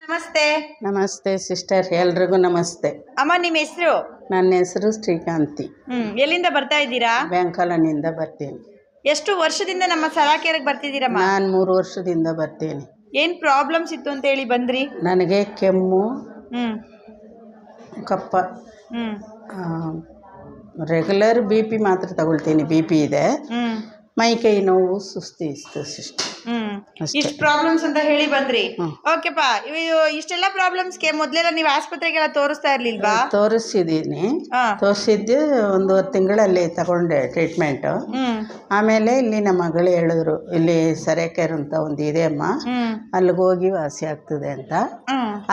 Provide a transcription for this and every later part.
ನಮಸ್ತೆ. ನಮಸ್ತೆ ಸಿಸ್ಟರ್, ಎಲ್ರಿಗೂ ನಮಸ್ತೆ. ಅಮ್ಮ, ನಿಮ್ಮ ಹೆಸರು? ನನ್ನ ಹೆಸರು ಶ್ರೀಕಾಂತಿ. ಎಲ್ಲಿಂದ ಬರ್ತಾ ಇದ್ದೀರಾ? ಬ್ಯಾಂಕಾಲನಿಂದ ಬರ್ತೀನಿ. ಎಷ್ಟು ವರ್ಷದಿಂದ ನಮ್ಮ ಸರಾಕೆರೆಗೆ ಬರ್ತಿದ್ದೀರಮ್ಮ? ನಾನು 3 ವರ್ಷದಿಂದ ಬರ್ತೀನಿ. ಏನು ಪ್ರಾಬ್ಲಮ್ಸ್ ಇತ್ತು ಅಂತ ಹೇಳಿ ಬಂದ್ರಿ? ನನಗೆ ಕೆಮ್ಮು, ಕಫ, ರೆಗ್ಯುಲರ್ BP ಮಾತ್ರ ತಗೊಳ್ತೀನಿ. BP ಇದೆ, ಮೈಕೈ ನೋವು, ಸುಸ್ತಿ ಇತ್ತು ಸಿಸ್ಟರ್. ಇಷ್ಟು ಪ್ರಾಬ್ಲಮ್ಸ್ ಅಂತ ಹೇಳಿ ಬಂದ್ರಿ. ಓಕೆಪ್ಪ, ಇಷ್ಟೆಲ್ಲ ಪ್ರಾಬ್ಲಮ್ಸ್ಗೆ ಮೊದಲೆಲ್ಲ ನೀವು ಆಸ್ಪತ್ರೆಗೆಲ್ಲ ತೋರಿಸ್ತಾ ಇರ್ಲಿಲ್ವಾ? ತೋರಿಸಿದ್ದೀನಿ. ತೋರಿಸಿದ್ದು 1.5 ತಿಂಗಳಲ್ಲಿ ತಗೊಂಡೆ ಟ್ರೀಟ್ಮೆಂಟ್. ಆಮೇಲೆ ಇಲ್ಲಿ ನಮ್ಮ ಮಗಳು ಹೇಳಿದ್ರು, ಇಲ್ಲಿ ಸರೇಕೆರೆ ಅಂತ ಒಂದು ಇದೆ ಅಮ್ಮ, ಅಲ್ಲಿಗೆ ಹೋಗಿ ವಾಸಿ ಆಗ್ತದೆ ಅಂತ.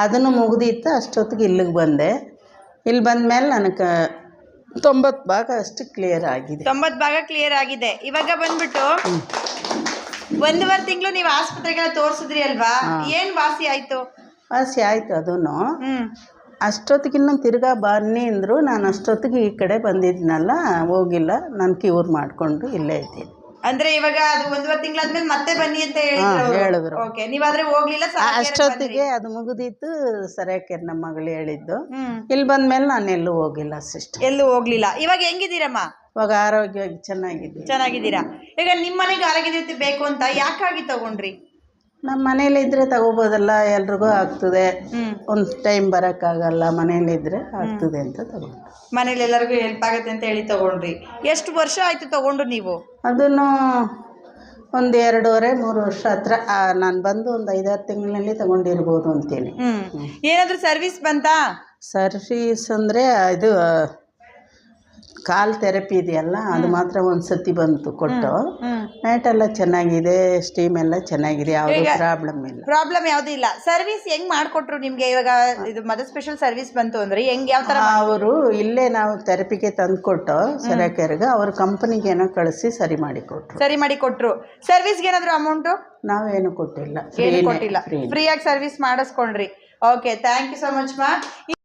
ಅದನ್ನು ಮುಗಿದಿತ್ತು. ಅಷ್ಟೊತ್ತಿಗೆ ಇಲ್ಲಿಗೆ ಬಂದೆ. ಇಲ್ಲಿ ಬಂದಮೇಲೆ ನನಗೆ 90 ಭಾಗ ಅಷ್ಟು ಕ್ಲಿಯರ್ ಆಗಿದೆ. 90 ಭಾಗ ಕ್ಲಿಯರ್ ಆಗಿದೆ. ಇವಾಗ ಬಂದ್ಬಿಟ್ಟು 1.5 ತಿಂಗಳು ನೀವು ಆಸ್ಪತ್ರೆಗೆಲ್ಲ ತೋರಿಸಿದ್ರಿ ಅಲ್ವಾ? ಏನ್ ವಾಸಿ ಆಯ್ತು? ವಾಸಿ ಆಯ್ತು. ಅದನ್ನು ಅಷ್ಟೊತ್ತಿಗೆ ಇನ್ನೊಂದು ತಿರ್ಗಾ ಬನ್ನಿ ಅಂದರು. ನಾನು ಅಷ್ಟೊತ್ತಿಗೆ ಈ ಕಡೆ ಬಂದಿದ್ನಲ್ಲ, ಹೋಗಿಲ್ಲ. ನಾನು ಕ್ಯೂರ್ ಮಾಡಿಕೊಂಡು ಇಲ್ಲೇ ಇದ್ದೀನಿ. ಅಂದ್ರೆ ಇವಾಗ ಅದು 1.5 ತಿಂಗಳಾದ್ಮೇಲೆ ಮತ್ತೆ ಬನ್ನಿ ಅಂತ ಹೇಳಿದ್ರು. ಓಕೆ, ನೀವಾದ್ರೆ ಹೋಗ್ಲಿಲ್ಲ? ಅಷ್ಟೊತ್ತಿಗೆ ಅದು ಮುಗಿದಿತ್ತು. ಸರಿಯಾಕೆರೆ ನಮ್ಮ ಮಗಳು ಹೇಳಿದ್ದು. ಇಲ್ಲಿ ಬಂದ್ಮೇಲೆ ನಾನು ಎಲ್ಲೂ ಹೋಗಿಲ್ಲ ಸಿಸ್ಟರ್. ಎಲ್ಲೂ ಹೋಗ್ಲಿಲ್ಲ. ಇವಾಗ ಹೆಂಗಿದ್ದೀರಮ್ಮ? ಇವಾಗ ಆರೋಗ್ಯವಾಗಿ ಚೆನ್ನಾಗಿದ್ದೀರಾ? ಈಗ ನಿಮ್ಮ ಮನೆಗೆ ಆರೋಗ್ಯ ಜೊತೆ ಬೇಕು ಅಂತ ಯಾಕಾಗಿ ತಗೊಂಡ್ರಿ? ನಮ್ಮ ಮನೇಲಿ ಇದ್ರೆ ತಗೋಬೋದಲ್ಲ, ಎಲ್ರಿಗೂ ಆಗ್ತದೆ. ಒಂದು ಟೈಮ್ ಬರೋಕ್ಕಾಗಲ್ಲ, ಮನೇಲಿದ್ರೆ ಆಗ್ತದೆ ಅಂತ ತಗೊಂಡು. ಮನೇಲಿ ಎಲ್ಲರಿಗೂ ಹೆಲ್ಪ್ ಆಗುತ್ತೆ ಅಂತ ಹೇಳಿ ತಗೊಂಡ್ರಿ. ಎಷ್ಟು ವರ್ಷ ಆಯ್ತು ತಗೊಂಡು ನೀವು? ಅದನ್ನು ಒಂದು 2.5-3 ವರ್ಷ ಹತ್ರ. ನಾನು ಬಂದು ಒಂದು 5-6 ತಿಂಗಳಲ್ಲಿ ತಗೊಂಡಿರ್ಬೋದು ಅಂತೀನಿ. ಏನಾದರೂ ಸರ್ವಿಸ್ ಬಂತಾ? ಸರ್ವಿಸ್ ಅಂದರೆ ಇದು ಕಾಲ್ ಥೆರಪಿ ಇದೆಯಲ್ಲ, ಅದು ಮಾತ್ರ ಒಂದು ಸತಿ ಬಂತು ಕೊಟ್ಟು. ನೈಟೆಲ್ಲ ಚೆನ್ನಾಗಿದೆ, ಸ್ಟೀಮ್ ಎಲ್ಲ ಚೆನ್ನಾಗಿದೆ, ಯಾವುದೇ ಪ್ರಾಬ್ಲಮ್ ಯಾವುದೂ ಇಲ್ಲ. ಸರ್ವಿಸ್ ಹೆಂಗ್ ಮಾಡಿಕೊಟ್ರು ನಿಮಗೆ? ಇವಾಗ ಇದು ಮದರ್ ಸ್ಪೆಷಲ್ ಸರ್ವಿಸ್ ಬಂತು ಅಂದ್ರೆ ಯಾವ ಥರ? ಅವರು ಇಲ್ಲೇ ನಾವು ಥೆರಪಿಗೆ ತಂದುಕೊಟ್ಟು ಸರಿಯಾಕೆರೆಗೆ ಅವ್ರ ಕಂಪನಿಗೆ ಏನೋ ಕಳಿಸಿ ಸರಿ ಮಾಡಿಕೊಟ್ರು. ಸರ್ವಿಸ್ಗೆ ಏನಾದರೂ ಅಮೌಂಟು? ನಾವೇನು ಕೊಟ್ಟಿಲ್ಲ, ಫ್ರೀಯಾಗಿ ಸರ್ವಿಸ್ ಮಾಡಿಸ್ಕೊಂಡ್ರಿ. Okay, thank you so much ಮಾ.